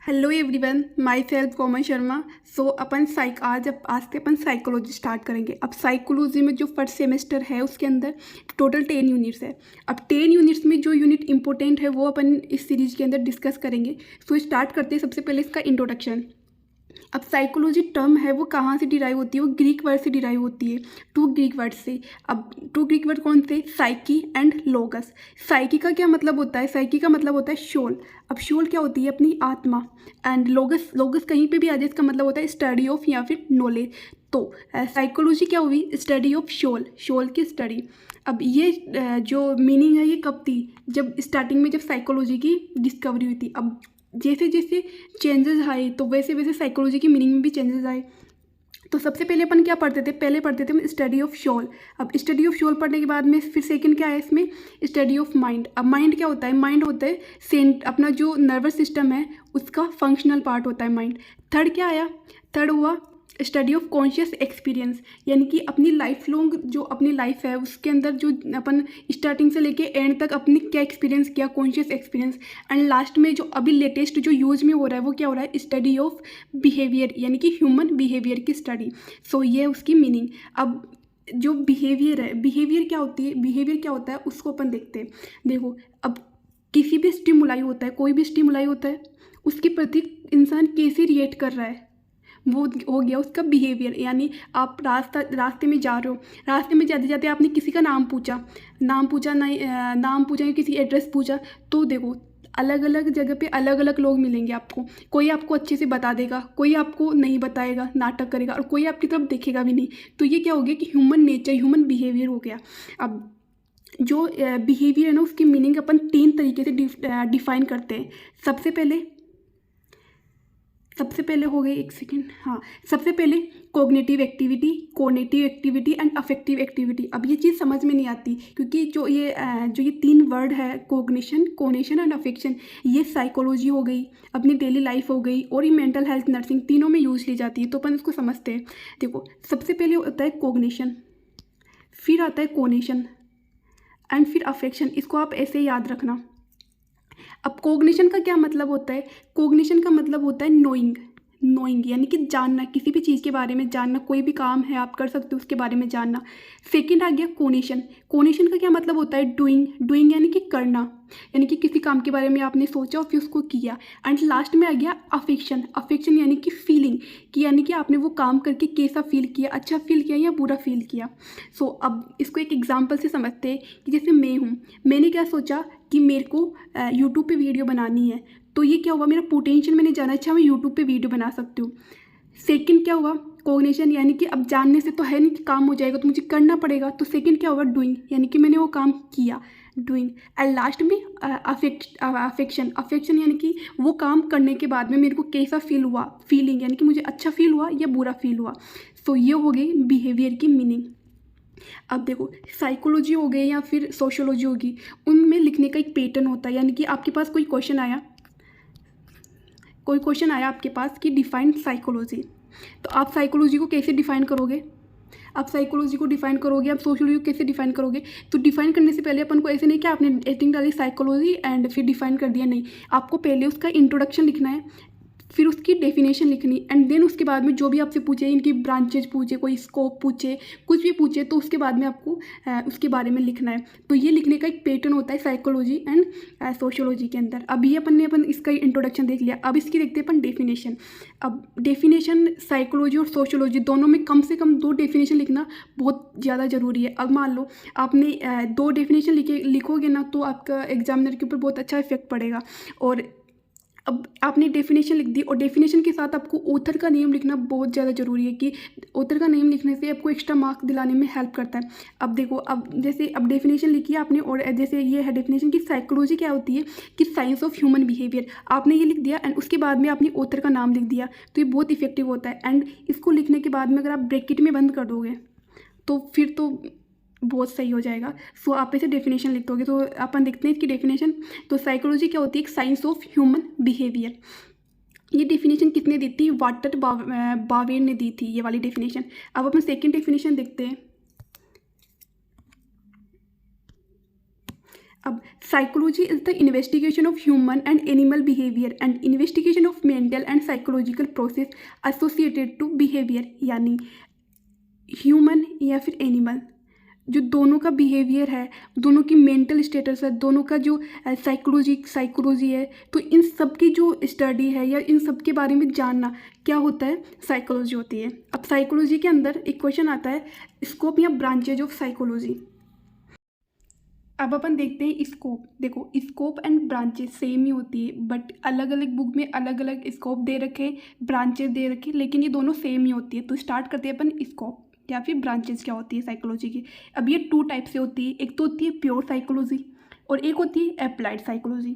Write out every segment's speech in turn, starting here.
Hello everyone, my self Komal Sharma. सो अपन आज से अपन psychology start करेंगे। अब साइकोलॉजी में जो फर्स्ट सेमेस्टर है उसके अंदर टोटल 10 यूनिट्स है। अब 10 यूनिट्स में जो यूनिट इंपॉर्टेंट है वो अपन इस सीरीज के अंदर डिस्कस करेंगे। सो स्टार्ट करते हैं। सबसे पहले इसका इंट्रोडक्शन। अब साइकोलॉजी टर्म है वो कहाँ से डिराइव होती है? वो ग्रीक वर्ड से डिराइव होती है, टू ग्रीक वर्ड से। अब टू ग्रीक वर्ड कौन से? Psyche and लोगस। साइकी का क्या मतलब होता है? साइकी का मतलब होता है शोल। अब शोल क्या होती है? अपनी आत्मा। एंड लोगस, लोगस कहीं पे भी आ जाए इसका मतलब होता है स्टडी ऑफ या फिर नॉलेज। तो साइकोलॉजी क्या हुई? स्टडी ऑफ शोल, शोल की स्टडी। अब ये जो मीनिंग है ये कब थी? जब स्टार्टिंग में जब साइकोलॉजी की डिस्कवरी हुई थी। अब जैसे जैसे चेंजेस आए तो वैसे वैसे साइकोलॉजी की मीनिंग में भी चेंजेस आए। तो सबसे पहले अपन क्या पढ़ते थे? पहले पढ़ते थे हम स्टडी ऑफ शोल। अब स्टडी ऑफ शोल पढ़ने के बाद में फिर सेकंड क्या है इसमें? Study of mind. अब माइंड क्या होता है? माइंड होता है अपना जो नर्वस सिस्टम है उसका फंक्शनल पार्ट होता है माइंड। थर्ड क्या आया? थर्ड हुआ स्टडी ऑफ कॉन्शियस एक्सपीरियंस, यानी कि अपनी लाइफ लॉन्ग जो अपनी लाइफ है उसके अंदर जो अपन स्टार्टिंग से लेके एंड तक अपने क्या एक्सपीरियंस किया, कॉन्शियस एक्सपीरियंस। एंड लास्ट में जो अभी लेटेस्ट जो यूज में हो रहा है वो क्या हो रहा है? स्टडी ऑफ बिहेवियर, यानी कि ह्यूमन बिहेवियर की स्टडी। सो ये है उसकी मीनिंग। अब जो बिहेवियर है, बिहेवियर क्या होती है, बिहेवियर क्या होता है उसको अपन देखते हैं। देखो, अब किसी भी स्टिमुलाई होता है, कोई भी स्टिमुलाई होता है, उसके प्रति इंसान कैसे रिएक्ट कर रहा है वो हो गया उसका बिहेवियर। यानी आप रास्ते में जा रहे हो, रास्ते में जाते जाते आपने किसी का नाम पूछा, नाम पूछा या किसी एड्रेस पूछा, तो देखो अलग अलग जगह पे अलग अलग लोग मिलेंगे आपको। कोई आपको अच्छे से बता देगा, कोई आपको नहीं बताएगा, नाटक करेगा, और कोई आपकी तरफ देखेगा भी नहीं। तो ये क्या हो गया कि ह्यूमन नेचर, ह्यूमन बिहेवियर हो गया। अब जो बिहेवियर है ना उसकी मीनिंग अपन 3 तरीके से डिफाइन करते हैं। सबसे पहले हो गई, एक सेकेंड, हाँ, सबसे पहले cognitive activity and affective activity. अब ये चीज़ समझ में नहीं आती क्योंकि जो ये 3 वर्ड है, कोग्निशन एंड अफेक्शन, ये साइकोलॉजी हो गई, अपनी डेली लाइफ हो गई, और ये मेंटल हेल्थ, नर्सिंग, तीनों में यूज ली जाती है। तो अपन इसको समझते हैं। देखो, सबसे पहले होता है कोग्निशन, फिर आता है कोनेशन एंड फिर अफेक्शन। इसको आप ऐसे याद रखना। अब कोग्निशन का क्या मतलब होता है? कोग्निशन का मतलब होता है नोइंग, यानी कि जानना, किसी भी चीज़ के बारे में जानना, कोई भी काम है आप कर सकते हो उसके बारे में जानना। सेकंड आ गया कोनेशन। कोनेशन का क्या मतलब होता है? डूइंग यानी कि करना, यानी कि किसी काम के बारे में आपने सोचा और फिर उसको किया। एंड लास्ट में आ गया अफेक्शन यानी कि फीलिंग, कि यानी कि आपने वो काम करके कैसा फील किया, अच्छा फील किया या बुरा फील किया। सो अब इसको एक एग्जाम्पल से समझते हैं कि जैसे मैं हूँ, मैंने क्या सोचा कि मेरे को यूट्यूब पे वीडियो बनानी है, तो ये क्या हुआ? मेरा पोटेंशियल, मैंने जाना, अच्छा मैं यूट्यूब पे वीडियो बना सकती हूँ। सेकंड क्या हुआ? कोग्निशन, यानी कि अब जानने से तो है नहीं कि काम हो जाएगा, तो मुझे करना पड़ेगा। तो सेकंड क्या होगा? डूइंग, यानी कि मैंने वो काम किया, डूइंग। एंड लास्ट में अफेक्शन यानी कि वो काम करने के बाद में मेरे को कैसा फील हुआ, फीलिंग, यानी कि मुझे अच्छा फील हुआ या बुरा फील हुआ। सो ये हो गई बिहेवियर की मीनिंग। अब देखो, साइकोलॉजी हो गई या फिर सोशियोलॉजी होगी, उनमें लिखने का एक पैटर्न होता है। यानी कि आपके पास कोई क्वेश्चन आया आपके पास कि डिफाइन साइकोलॉजी, तो आप साइकोलॉजी को कैसे डिफाइन करोगे? आप साइकोलॉजी को डिफाइन करोगे, आप सोशियोलॉजी को कैसे डिफाइन करोगे? तो डिफाइन करने से पहले अपन को ऐसे नहीं कि आपने एडिंग डाली साइकोलॉजी एंड फिर डिफाइन कर दिया, नहीं। आपको पहले उसका इंट्रोडक्शन लिखना है, फिर उसकी डेफिनेशन लिखनी, एंड देन उसके बाद में जो भी आपसे पूछे, इनकी ब्रांचेज पूछे, कोई स्कोप पूछे, कुछ भी पूछे, तो उसके बाद में आपको उसके बारे में लिखना है। तो ये लिखने का एक पैटर्न होता है साइकोलॉजी एंड सोशियोलॉजी के अंदर। अब ये अपन इसका इंट्रोडक्शन देख लिया। अब इसकी देखते हैं अपन डेफिनेशन। अब डेफिनेशन साइकोलॉजी और सोशियोलॉजी दोनों में कम से कम 2 डेफिनेशन लिखना बहुत ज़्यादा ज़रूरी है। अब मान लो आपने 2 डेफिनेशन लिखोगे ना, तो आपका एग्जामिनर के ऊपर बहुत अच्छा इफेक्ट पड़ेगा। और अब आपने डेफिनेशन लिख दी, और डेफिनेशन के साथ आपको ऑथर का नेम लिखना बहुत ज़्यादा ज़रूरी है, कि ऑथर का नेम लिखने से आपको एक्स्ट्रा मार्क्स दिलाने में हेल्प करता है। अब देखो, अब जैसे अब डेफिनेशन लिखी है आपने, और जैसे ये है डेफिनेशन की साइकोलॉजी क्या होती है कि साइंस ऑफ ह्यूमन बिहेवियर, आपने ये लिख दिया एंड उसके बाद में आपने ऑथर का नाम लिख दिया, तो ये बहुत इफेक्टिव होता है। एंड इसको लिखने के बाद में अगर आप ब्रैकेट में बंद कर दोगे तो फिर तो बहुत सही हो जाएगा। सो आप ऐसे डेफिनेशन लिख दोगे। तो अपन देखते हैं इसकी डेफिनेशन। तो साइकोलॉजी क्या होती है? एक साइंस ऑफ ह्यूमन बिहेवियर। ये डेफिनेशन किसने दी थी? वाटर बावेर ने दी थी ये वाली डेफिनेशन। अब अपन सेकंड डेफिनेशन देखते हैं। अब psychology is the investigation of human and animal behaviour and investigation of mental and psychological process associated to behaviour, यानी ह्यूमन या फिर एनिमल, जो दोनों का बिहेवियर है, दोनों की मेंटल स्टेटस है, दोनों का जो साइकोलॉजी है, तो इन सब की जो स्टडी है या इन सब के बारे में जानना क्या होता है, साइकोलॉजी होती है। अब साइकोलॉजी के अंदर एक क्वेश्चन आता है, स्कोप या ब्रांचेज ऑफ साइकोलॉजी। अब अपन देखते हैं स्कोप। देखो, स्कोप एंड ब्रांचेस सेम ही होती है, बट अलग अलग बुक में अलग अलग स्कोप दे रखे, ब्रांचेस दे रखे, लेकिन ये दोनों सेम ही होती है। तो स्टार्ट करते हैं अपन स्कोप या फिर ब्रांचेस क्या होती है साइकोलॉजी की। अब ये 2 टाइप से होती है, एक तो होती है प्योर साइकोलॉजी और एक होती है अप्लाइड साइकोलॉजी।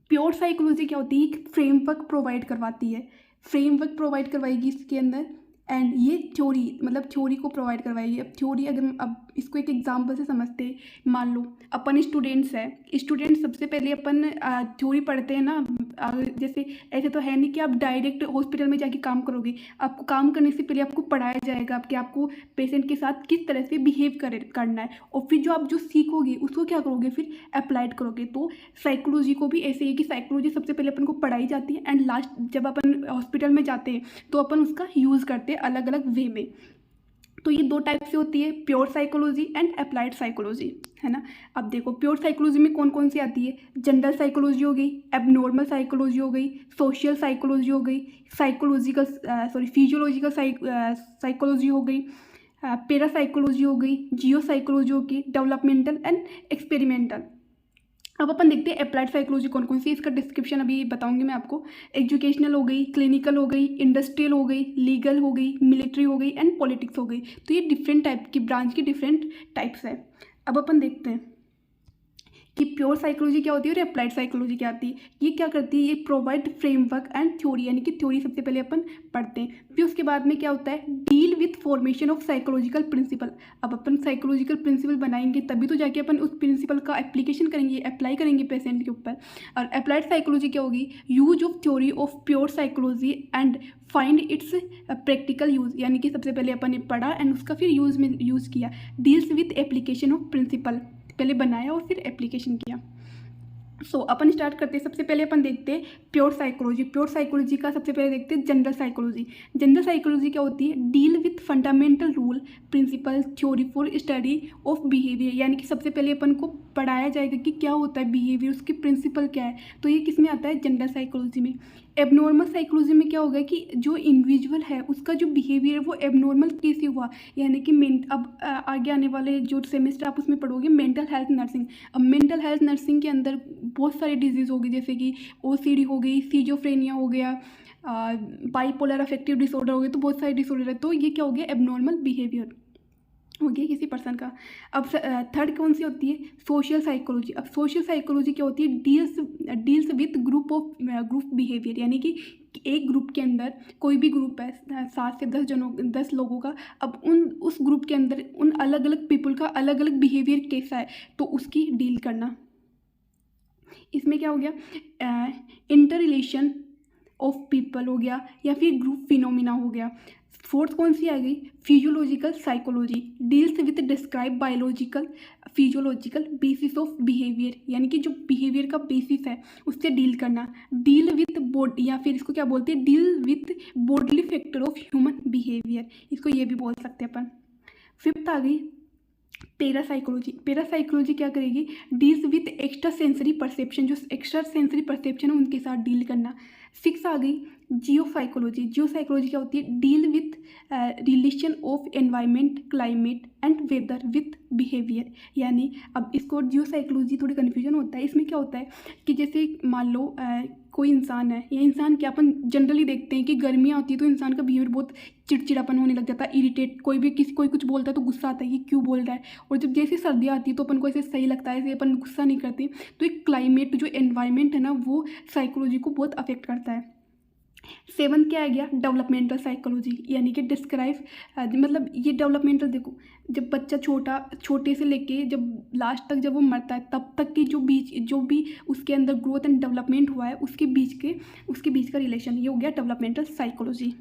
प्योर साइकोलॉजी क्या होती है, फ्रेमवर्क प्रोवाइड करवाती है, फ्रेमवर्क प्रोवाइड करवाएगी इसके अंदर, एंड ये थ्योरी, मतलब थ्योरी को प्रोवाइड करवाएगी। अब थ्योरी अगर अब इसको एक एग्जांपल से समझते हैं, मान लो अपन स्टूडेंट्स हैं, स्टूडेंट सबसे पहले अपन थ्योरी पढ़ते हैं ना। जैसे ऐसे तो है नहीं कि आप डायरेक्ट हॉस्पिटल में जाके काम करोगे, आपको काम करने से पहले आपको पढ़ाया जाएगा कि आपको पेशेंट के साथ किस तरह से बिहेव करना है, और फिर जो आप जो सीखोगे उसको क्या करोगे, फिर अप्लाइड करोगे। तो साइकोलॉजी को भी ऐसे ही है कि साइकोलॉजी सबसे पहले अपन को पढ़ाई जाती है, एंड लास्ट जब अपन हॉस्पिटल में जाते हैं तो अपन उसका यूज़ करते हैं अलग अलग वे में। तो ये 2 टाइप से होती है, pure psychology and applied psychology, है ना। अब देखो, प्योर साइकोलॉजी में कौन कौन सी आती है, जनरल साइकोलॉजी हो गई, एबनॉर्मल साइकोलॉजी हो गई, सोशल साइकोलॉजी हो गई, फिजियोलॉजिकल साइकोलॉजी हो गई, पैरासाइकोलॉजी हो गई, जियो साइकोलॉजी हो गई, डेवलपमेंटल एंड एक्सपेरिमेंटल। अब अपन देखते हैं अप्लाइड साइकोलॉजी कौन कौन सी, इसका डिस्क्रिप्शन अभी बताऊंगी मैं आपको। एजुकेशनल हो गई, क्लिनिकल हो गई, इंडस्ट्रियल हो गई, लीगल हो गई, मिलिट्री हो गई एंड पॉलिटिक्स हो गई। तो ये डिफरेंट टाइप की ब्रांच की डिफरेंट टाइप्स है। अब अपन देखते हैं कि प्योर साइकोलॉजी क्या होती है और अप्लाइड साइकोलॉजी क्या आती है। ये क्या करती है, ये प्रोवाइड फ्रेमवर्क एंड थ्योरी, यानी कि थ्योरी सबसे पहले अपन पढ़ते हैं, फिर उसके बाद में क्या होता है, deal with formation of psychological principle. अब अपन साइकोलॉजिकल प्रिंसिपल बनाएंगे तभी तो जाके अपन उस प्रिंसिपल का एप्लीकेशन करेंगे, अप्लाई करेंगे पेशेंट के ऊपर। और अप्लाइड साइकोलॉजी क्या होगी, use of theory of pure psychology and find its practical use, यानी कि सबसे पहले अपन ने पढ़ा एंड उसका फिर यूज़ किया। Deals with application of principle, पहले बनाया और फिर एप्लीकेशन किया। सो अपन स्टार्ट करते हैं। सबसे पहले अपन देखते हैं प्योर साइकोलॉजी। प्योर साइकोलॉजी का सबसे पहले देखते हैं जनरल साइकोलॉजी। जनरल साइकोलॉजी क्या होती है, deal with fundamental rule principle theory for study of behaviour, यानी कि सबसे पहले अपन को पढ़ाया जाएगा कि क्या होता है बिहेवियर, उसके प्रिंसिपल क्या है। तो ये किस में आता है, जनरल साइकोलॉजी में। एबनॉर्मल साइकोलॉजी में क्या होगा कि जो इंडिविजुअल है उसका जो बिहेवियर है वो एबनॉर्मल कैसे हुआ, यानी कि अब आगे आने वाले जो सेमेस्टर आप उसमें पढ़ोगे मेंटल हेल्थ नर्सिंग। अब मेंटल हेल्थ नर्सिंग के अंदर बहुत सारी डिजीज़ होगी, जैसे कि ओसीडी हो गई, सीजोफ्रेनिया हो गया, बाइपोलर अफेक्टिव डिसऑर्डर हो गया, तो बहुत सारे डिसऑर्डर है। तो ये क्या हो गया, एबनॉर्मल बिहेवियर हो गया किसी पर्सन का। अब थर्ड कौन सी होती है, सोशल साइकोलॉजी। अब सोशल साइकोलॉजी क्या होती है, डील्स विथ ग्रुप बिहेवियर, यानी कि एक ग्रुप के अंदर कोई भी ग्रुप है 7 से 10 लोगों का, अब उस ग्रुप के अंदर उन अलग अलग पीपल का अलग अलग बिहेवियर कैसा है तो उसकी डील करना। इसमें क्या हो गया, इंटर रिलेशन ऑफ पीपल हो गया या फिर ग्रुप फिनोमिना हो गया। फोर्थ कौन सी आ गई, physiological psychology, deals with describe biological physiological basis of behaviour, यानी कि जो बिहेवियर का बेसिस है उससे डील करना। डील विथ बॉडी, या फिर इसको क्या बोलते हैं, deal with bodily factor of human behaviour, इसको ये भी बोल सकते हैं अपन। फिफ्थ आ गई पैरासाइकोलॉजी। पैरासाइकोलॉजी क्या करेगी, deals with extra sensory perception, जो एक्स्ट्रा सेंसरी परसेप्शन है उनके साथ डील करना। 6 आ गई जियो साइकोलॉजी। जियो साइकोलॉजी क्या होती है, deal with relation of environment, climate and weather with behaviour, यानी अब इसको जियो साइकोलॉजी थोड़ी कन्फ्यूजन होता है। इसमें क्या होता है कि जैसे मान लो कोई इंसान है, या इंसान क्या अपन जनरली देखते हैं कि गर्मियाँ होती है तो इंसान का बिहेवियर बहुत चिड़चिड़ापन होने लग जाता है, इरिटेट, कोई कुछ बोलता है तो गुस्सा आता है कि क्यों बोल रहा है। और जब जैसे सर्दियाँ आती है तो अपन को ऐसे सही लगता है, ऐसे अपन गुस्सा नहीं करते। तो एक क्लाइमेट, जो एनवायरनमेंट है ना, वो साइकोलॉजी को बहुत अफेक्ट करता है। 7 क्या आ गया, डेवलपमेंटल साइकोलॉजी, यानी कि डिस्क्राइब, मतलब ये डेवलपमेंटल, देखो जब बच्चा छोटे से लेके जब लास्ट तक जब वो मरता है तब तक की जो भी उसके अंदर ग्रोथ एंड डेवलपमेंट हुआ है उसके बीच का रिलेशन, ये हो गया डेवलपमेंटल साइकोलॉजी।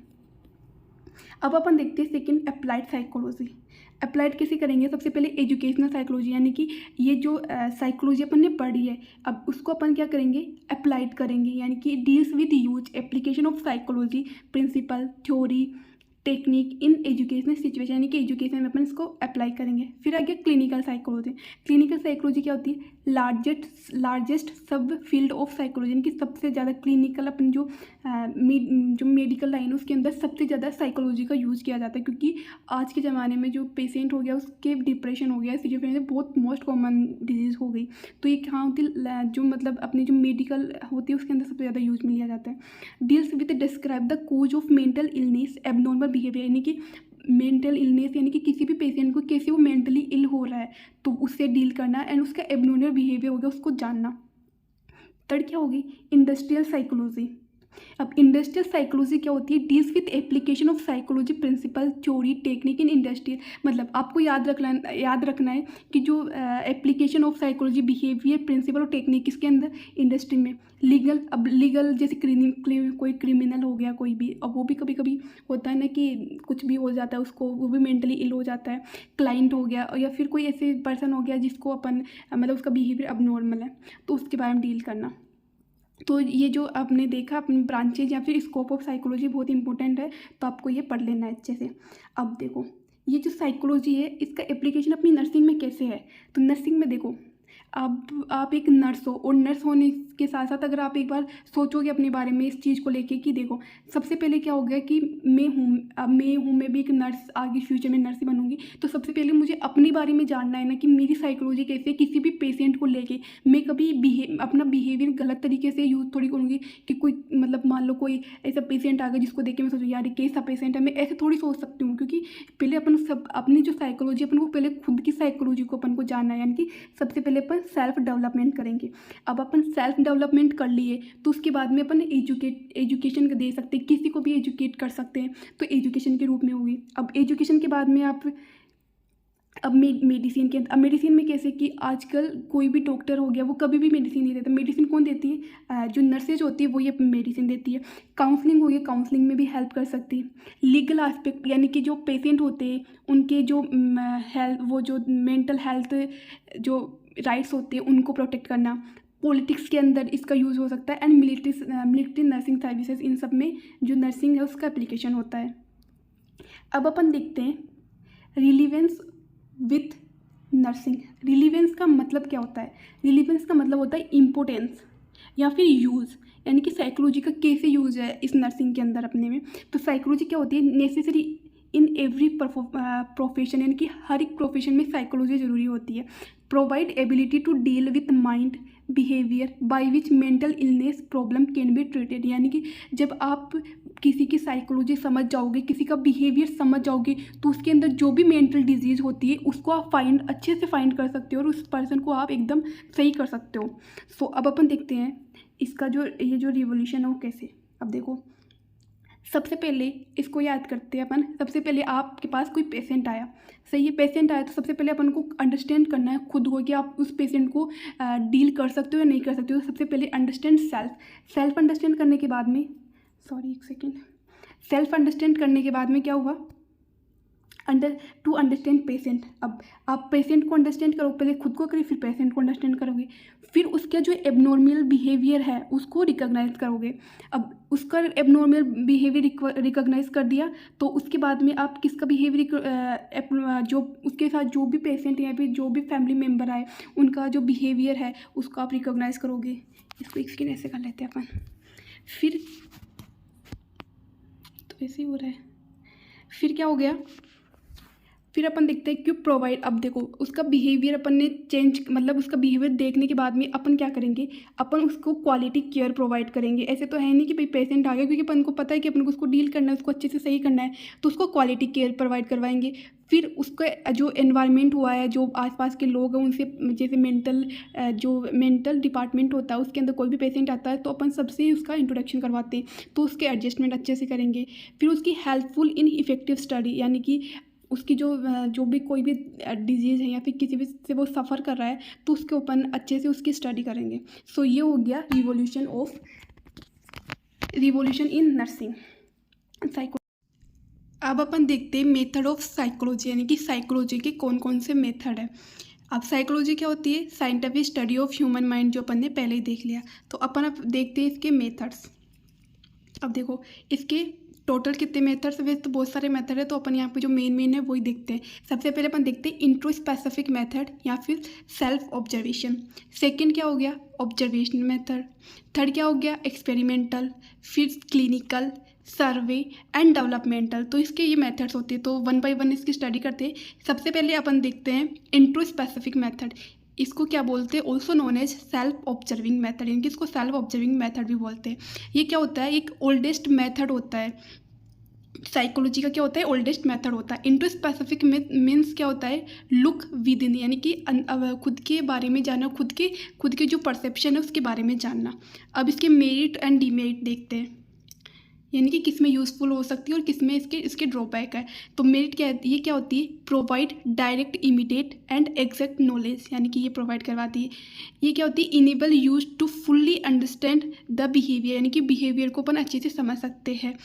अब अपन देखते हैं सेकंड अप्लाइड साइकोलॉजी। अप्लाइड कैसे करेंगे? सबसे पहले एजुकेशनल साइकोलॉजी, यानी कि ये जो साइकोलॉजी अपन ने पढ़ी है अब उसको अपन क्या करेंगे? अप्लाइड करेंगे, यानी कि deals with use application of psychology principle theory technique in educational situation, यानी कि एजुकेशन में अपन इसको अप्लाई करेंगे। फिर आ गया क्लिनिकल साइकोलॉजी। क्लिनिकल साइकोलॉजी क्या होती है? लार्जेस्ट सब फील्ड ऑफ साइकोलॉजी, यानी कि सबसे ज़्यादा क्लिनिकल अपन जो मेडिकल लाइन है उसके अंदर सबसे ज़्यादा साइकोलॉजी का यूज़ किया जाता है, क्योंकि आज के ज़माने में जो पेशेंट हो गया उसके डिप्रेशन हो गया, सिजोफ्रेनिया बहुत मोस्ट कॉमन डिजीज़ हो गई। तो ये कहाँ होती है? जो मतलब अपनी जो मेडिकल होती है उसके अंदर सबसे ज़्यादा यूज में लिया जाता है। Deals with describe the cause of mental illness abnormal behaviour, यानी कि मेंटल इलनेस यानी कि किसी भी पेशेंट को कैसे वो मेंटली इल हो रहा है तो उससे डील करना, एंड उसका एबनॉर्मल बिहेवियर हो गया उसको जानना। थर्ड क्या होगी? Industrial psychology. अब इंडस्ट्रियल साइकोलॉजी क्या होती है? Deals with application of psychology principle theory technique in industrial, मतलब आपको याद रखना है कि जो application of psychology behaviour principle और टेक्निक किसके अंदर? इंडस्ट्री में। लीगल, अब लीगल जैसे कोई क्रिमिनल हो गया कोई भी, अब वो भी कभी कभी होता है ना कि कुछ भी हो जाता है उसको, वो भी मेंटली इल हो जाता है। क्लाइंट हो गया या फिर कोई ऐसे पर्सन हो गया जिसको अपन मतलब उसका बिहेवियर अब नॉर्मल है, तो उसके बारे में डील करना। तो ये जो आपने देखा अपने ब्रांचेज या फिर स्कोप ऑफ साइकोलॉजी बहुत इंपॉर्टेंट है, तो आपको ये पढ़ लेना है अच्छे से। अब देखो ये जो साइकोलॉजी है इसका एप्लीकेशन अपनी नर्सिंग में कैसे है? तो नर्सिंग में देखो, अब आप एक नर्स हो और नर्स होने के साथ साथ अगर आप एक बार सोचोगे अपने बारे में इस चीज़ को लेके कि देखो सबसे पहले क्या हो गया कि मैं भी एक नर्स, आगे फ्यूचर में नर्स ही बनूंगी, तो सबसे पहले मुझे अपने बारे में जानना है ना कि मेरी साइकोलॉजी कैसे है। किसी भी पेशेंट को लेके मैं कभी अपना बिहेवियर गलत तरीके से यूज़ थोड़ी करूँगी कि कोई मतलब मान लो कोई ऐसा पेशेंट आ गया जिसको देख के मैं सोचूँ यार ये कैसा पेशेंट है, मैं ऐसे थोड़ी सोच सकती हूँ, क्योंकि पहले अपन सब अपनी जो साइकोलॉजी अपन को पहले खुद की साइकोलॉजी को अपन को जानना है, यानी कि सबसे पहले अपन सेल्फ डेवलपमेंट करेंगे। अब अपन सेल्फ डेवलपमेंट कर लिए तो उसके बाद में अपन एजुकेशन दे सकते हैं, किसी को भी एजुकेट कर सकते हैं, तो एजुकेशन के रूप में होगी। अब एजुकेशन के बाद में आप अब मेडिसिन में कैसे कि आजकल कोई भी डॉक्टर हो गया वो कभी भी मेडिसिन नहीं देता। मेडिसिन कौन देती है? जो नर्सेज होती है वो ये मेडिसिन देती है। काउंसलिंग हो गई, काउंसलिंग में भी हेल्प कर सकती है। लीगल एस्पेक्ट, यानी कि जो पेशेंट होते हैं उनके जो हेल्थ, वो जो मेंटल हेल्थ जो राइट्स होते हैं उनको प्रोटेक्ट करना। पॉलिटिक्स के अंदर इसका यूज़ हो सकता है। एंड मिलिट्री नर्सिंग सर्विसेज, इन सब में जो नर्सिंग है उसका एप्लीकेशन होता है। अब अपन देखते हैं रिलीवेंस विथ नर्सिंग। रिलीवेंस का मतलब क्या होता है? रिलीवेंस का मतलब होता है इम्पोर्टेंस या फिर यूज़, यानी कि साइकोलॉजी का कैसे यूज़ है इस नर्सिंग के अंदर अपने में। तो साइकोलॉजी क्या होती है? नेसेसरी इन एवरी प्रोफेशन, यानी कि हर एक प्रोफेशन में साइकोलॉजी ज़रूरी होती है। Provide ability to deal with mind behaviour by which mental illness problem can be treated, यानी कि जब आप किसी की साइकोलॉजी समझ जाओगे, किसी का बिहेवियर समझ जाओगे, तो उसके अंदर जो भी मेंटल डिजीज़ होती है उसको आप अच्छे से फाइंड कर सकते हो और उस पर्सन को आप एकदम सही कर सकते हो। सो अब अपन देखते हैं इसका ये जो रिवोल्यूशन है वो कैसे। अब देखो सबसे पहले इसको याद करते हैं अपन। सबसे पहले आपके पास कोई पेशेंट आया, सही है, पेशेंट आया तो सबसे पहले अपन को अंडरस्टैंड करना है खुद हो कि आप उस पेशेंट को डील कर सकते हो या नहीं कर सकते हो। सबसे पहले अंडरस्टैंड सेल्फ अंडरस्टैंड करने के बाद में सेल्फ अंडरस्टैंड करने के बाद में क्या हुआ? To understand patient. अब आप पेशेंट को अंडरस्टैंड करो, पहले खुद को करोगे फिर पेशेंट को अंडरस्टैंड करोगे, फिर उसका जो एबनॉर्मल बिहेवियर है उसको रिकॉग्नाइज करोगे। अब उसका एबनॉर्मल बिहेवियर रिकॉग्नाइज कर दिया तो उसके बाद में आप किसका बिहेवियर जो उसके साथ जो भी पेशेंट या फिर जो भी फैमिली मेम्बर आए उनका जो बिहेवियर है उसको आप रिकॉग्नाइज करोगे। इसको एक स्किन ऐसे कर लेते हैं अपन, फिर तो ऐसे ही हो रहा है। फिर क्या हो गया? फिर अपन देखते हैं क्यों प्रोवाइड। अब देखो उसका बिहेवियर अपन ने चेंज, मतलब उसका बिहेवियर देखने के बाद में अपन क्या करेंगे? अपन उसको क्वालिटी केयर प्रोवाइड करेंगे। ऐसे तो है नहीं कि भाई पेशेंट आ गया, क्योंकि अपन को पता है कि अपन को उसको डील करना है, उसको अच्छे से सही करना है, तो उसको क्वालिटी केयर प्रोवाइड करवाएंगे। फिर उसका जो एनवायरनमेंट हुआ है, जो आसपास के लोग हैं उनसे, जैसे मेंटल डिपार्टमेंट होता है उसके अंदर कोई भी पेशेंट आता है तो अपन सबसे ही उसका इंट्रोडक्शन करवाते हैं, तो उसके एडजस्टमेंट अच्छे से करेंगे। फिर उसकी हेल्पफुल इन इफेक्टिव स्टडी, यानी कि उसकी जो भी कोई भी डिजीज़ है या फिर किसी भी से वो सफ़र कर रहा है तो उसके ऊपर अच्छे से उसकी स्टडी करेंगे। सो ये हो गया रिवोल्यूशन इन नर्सिंग साइको। अब अपन देखते हैं मेथड ऑफ साइकोलॉजी, यानी कि साइकोलॉजी के कौन कौन से मेथड है। अब साइकोलॉजी क्या होती है? Scientific study of human mind, जो अपन ने पहले ही देख लिया। तो अपन अब देखते हैं इसके मेथड्स। अब देखो इसके टोटल कितने मेथड्स, वैसे तो बहुत सारे मेथड है, तो अपन यहाँ पे जो मेन है वही देखते हैं। सबसे पहले अपन देखते हैं इंट्रोस्पेसिफिक मेथड या फिर सेल्फ ऑब्जर्वेशन। सेकंड क्या हो गया? Observational method. थर्ड क्या हो गया? एक्सपेरिमेंटल। फिर क्लिनिकल, सर्वे एंड डेवलपमेंटल। तो इसके ये मेथड्स होते हैं, तो वन बाय वन इसकी स्टडी करते हैं। सबसे पहले अपन देखते हैं इंट्रोस्पेसिफिक मेथड। इसको क्या बोलते हैं? Also known as self observing method, यानी कि इसको सेल्फ ऑब्जर्विंग मेथड भी बोलते हैं। ये क्या होता है? एक ओल्डेस्ट मेथड होता है साइकोलॉजी का। क्या होता है? ओल्डेस्ट मेथड होता है। इंट्रोस्पेसिफिक मीन्स क्या होता है? लुक विद इन, यानी कि खुद के बारे में जानना, खुद के जो परसेप्शन है उसके बारे में जानना। अब इसके मेरिट एंड डीमेरिट देखते हैं, यानी कि किस में यूज़फुल हो सकती है और किस में इसके ड्रॉबैक है। तो मेरिट क्या है? ये क्या होती है? Provide direct, immediate and exact knowledge, यानी कि ये प्रोवाइड करवाती है। ये क्या होती है? Enable use to fully understand the behaviour, यानी कि बिहेवियर को अपन अच्छे से समझ सकते हैं।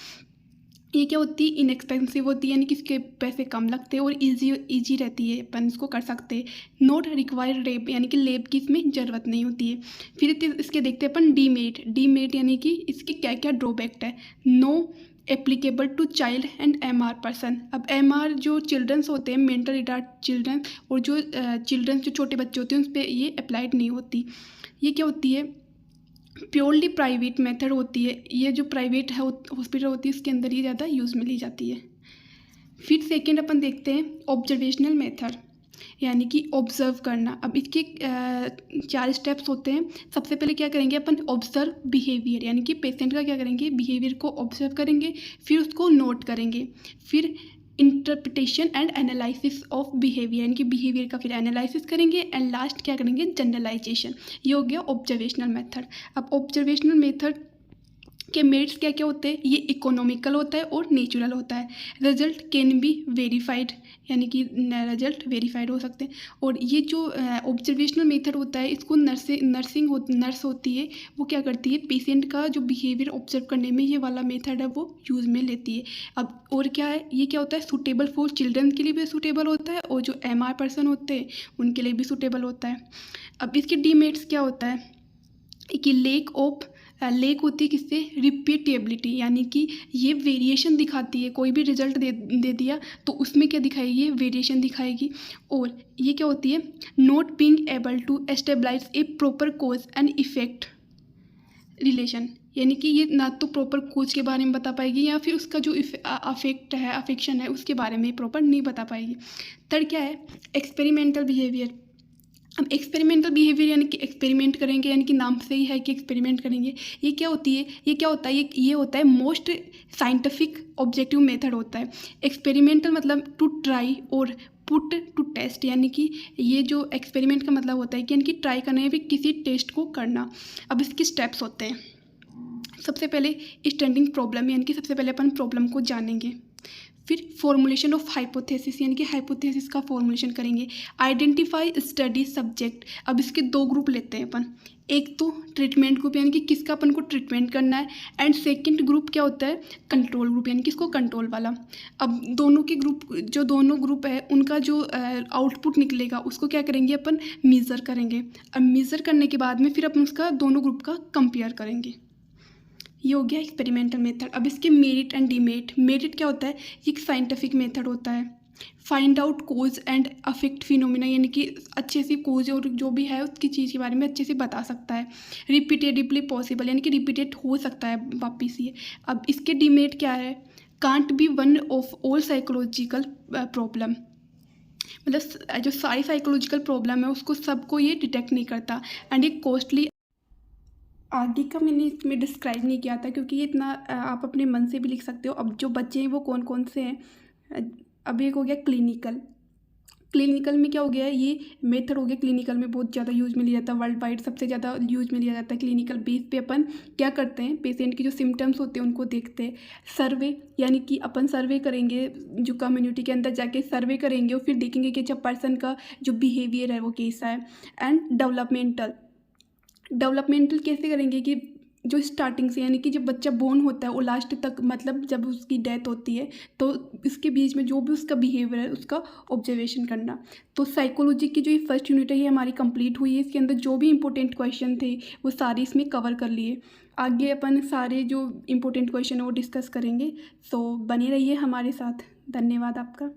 ये क्या होती है? इनएक्सपेंसिव होती है, यानी कि इसके पैसे कम लगते हैं और इजी रहती है, अपन इसको कर सकते हैं। नॉट रिक्वायर लेब, यानी कि लेब की इसमें ज़रूरत नहीं होती है। फिर इसके देखते हैं अपन डीमेरिट, यानी कि इसके क्या क्या ड्रॉबैक है। No applicable to child and MR person. अब MR जो चिल्ड्रंस होते हैं, मेंटल रिटार्ड चिल्ड्रन, और जो चिल्ड्रंस जो छोटे बच्चे होते हैं उन पर ये अप्लाइड नहीं होती। ये क्या होती है? प्योरली प्राइवेट मेथड होती है। ये जो प्राइवेट है हॉस्पिटल होती है उसके अंदर ही ज़्यादा यूज़ में ली जाती है। फिर सेकंड अपन देखते हैं ऑब्जर्वेशनल मेथड, यानी कि ऑब्जर्व करना। अब इसके 4 स्टेप्स होते हैं। सबसे पहले क्या करेंगे अपन? ऑब्जर्व बिहेवियर, यानी कि पेशेंट का क्या करेंगे? बिहेवियर को ऑब्जर्व करेंगे, फिर उसको नोट करेंगे। फिर interpretation and analysis of behaviour, यानी कि बिहेवियर का फिर एनालिसिस करेंगे। एंड लास्ट क्या करेंगे? जनरलाइजेशन। ये हो गया ऑब्जर्वेशनल मेथड। अब ऑब्जर्वेशनल मेथड के मेरिट्स क्या क्या होते हैं? ये इकोनॉमिकल होता है और नेचुरल होता है। रिजल्ट कैन बी वेरीफाइड, यानी कि रिजल्ट वेरीफाइड हो सकते हैं। और ये जो ऑब्जर्वेशनल मेथड होता है, इसको नर्स होती है, वो क्या करती है? पेशेंट का जो बिहेवियर ऑब्जर्व करने में ये वाला मेथड है वो यूज़ में लेती है। अब और क्या है? ये क्या होता है? सूटेबल फॉर चिल्ड्रन के लिए भी सूटेबल होता है, और जो MR पर्सन होते हैं उनके लिए भी सूटेबल होता है। अब इसके डीमेरिट्स क्या होता है? कि लेक होती है किससे? रिपीटेबिलिटी, यानी कि ये वेरिएशन दिखाती है। कोई भी रिजल्ट दे दिया तो उसमें क्या दिखाएगी? ये वेरिएशन दिखाएगी। और ये क्या होती है? Not being able to establish a proper cause and effect relation, यानी कि ये ना तो प्रॉपर कोच के बारे में बता पाएगी, या फिर उसका जो अफेक्शन है उसके बारे में प्रॉपर नहीं बता पाएगी। थर्ड क्या है? Experimental behaviour. अब एक्सपेरिमेंटल बिहेवियर यानी कि एक्सपेरिमेंट करेंगे, यानी कि नाम से ही है कि एक्सपेरिमेंट करेंगे। ये क्या होती है? ये क्या होता है? ये होता है मोस्ट साइंटिफिक ऑब्जेक्टिव मेथड होता है। एक्सपेरिमेंटल मतलब टू ट्राई और पुट टू टेस्ट, यानी कि ये जो एक्सपेरिमेंट का मतलब होता है कि यानी कि ट्राई करना है, फिर किसी टेस्ट को करना। अब इसके स्टेप्स होते हैं। सबसे पहले स्टैंडिंग प्रॉब्लम, यानी कि सबसे पहले अपन प्रॉब्लम को जानेंगे। फिर फॉर्मुलेशन ऑफ हाइपोथेसिस, यानी कि हाइपोथेसिस का फॉर्मुलेशन करेंगे। Identify study subject. अब इसके 2 ग्रुप लेते हैं अपन। एक तो ट्रीटमेंट ग्रुप, यानी कि किसका अपन को ट्रीटमेंट करना है। एंड सेकंड ग्रुप क्या होता है? कंट्रोल ग्रुप, यानी कि इसको कंट्रोल वाला। अब दोनों ग्रुप है उनका जो आउटपुट निकलेगा उसको क्या करेंगे? अपन मेज़र करेंगे। अब मेज़र करने के बाद में फिर अपन उसका दोनों ग्रुप का कंपेयर करेंगे। ये हो गया एक्सपेरिमेंटल मेथड। अब इसके मेरिट एंड डीमेरिट। मेरिट क्या होता है? ये एक साइंटिफिक मेथड होता है। Find out cause and affect phenomena, यानी कि अच्छे से कोज और जो भी है उसकी चीज़ के बारे में अच्छे से बता सकता है। रिपीटेटिवली पॉसिबल, यानी कि रिपीटेड हो सकता है वापिस ये। अब इसके डीमेरिट क्या है? Can't be one of all psychological problem, मतलब जो सारी साइकोलॉजिकल प्रॉब्लम है उसको सबको ये डिटेक्ट नहीं करता। एंड ये कॉस्टली। आगे का मैंने इसमें डिस्क्राइब नहीं किया था क्योंकि ये इतना आप अपने मन से भी लिख सकते हो। अब जो बच्चे हैं वो कौन कौन से हैं? अब एक हो गया क्लिनिकल में क्या हो गया? ये मेथड हो गया क्लिनिकल में बहुत ज़्यादा यूज़ में लिया जाता है। वर्ल्ड वाइड सबसे ज़्यादा यूज़ में लिया जाता है। क्लिनिकल बेस पे अपन क्या करते हैं? पेशेंट के जो सिम्टम्स होते हैं उनको देखते हैं। सर्वे, यानी कि अपन सर्वे करेंगे, जो कम्युनिटी के अंदर जाके सर्वे करेंगे और फिर देखेंगे कि जब पर्सन का जो बिहेवियर है वो कैसा है। एंड डेवलपमेंटल कैसे करेंगे? कि जो स्टार्टिंग से यानी कि जब बच्चा बोर्न होता है और लास्ट तक मतलब जब उसकी डेथ होती है तो इसके बीच में जो भी उसका बिहेवियर है उसका ऑब्जर्वेशन करना। तो साइकोलॉजी की जो ये फर्स्ट यूनिट है ये हमारी कंप्लीट हुई है। इसके अंदर जो भी इंपॉर्टेंट क्वेश्चन थे वो सारे इसमें कवर कर लिए। आगे अपन सारे जो इम्पोर्टेंट क्वेश्चन है वो डिस्कस करेंगे। सो बने रहिए हमारे साथ। धन्यवाद आपका।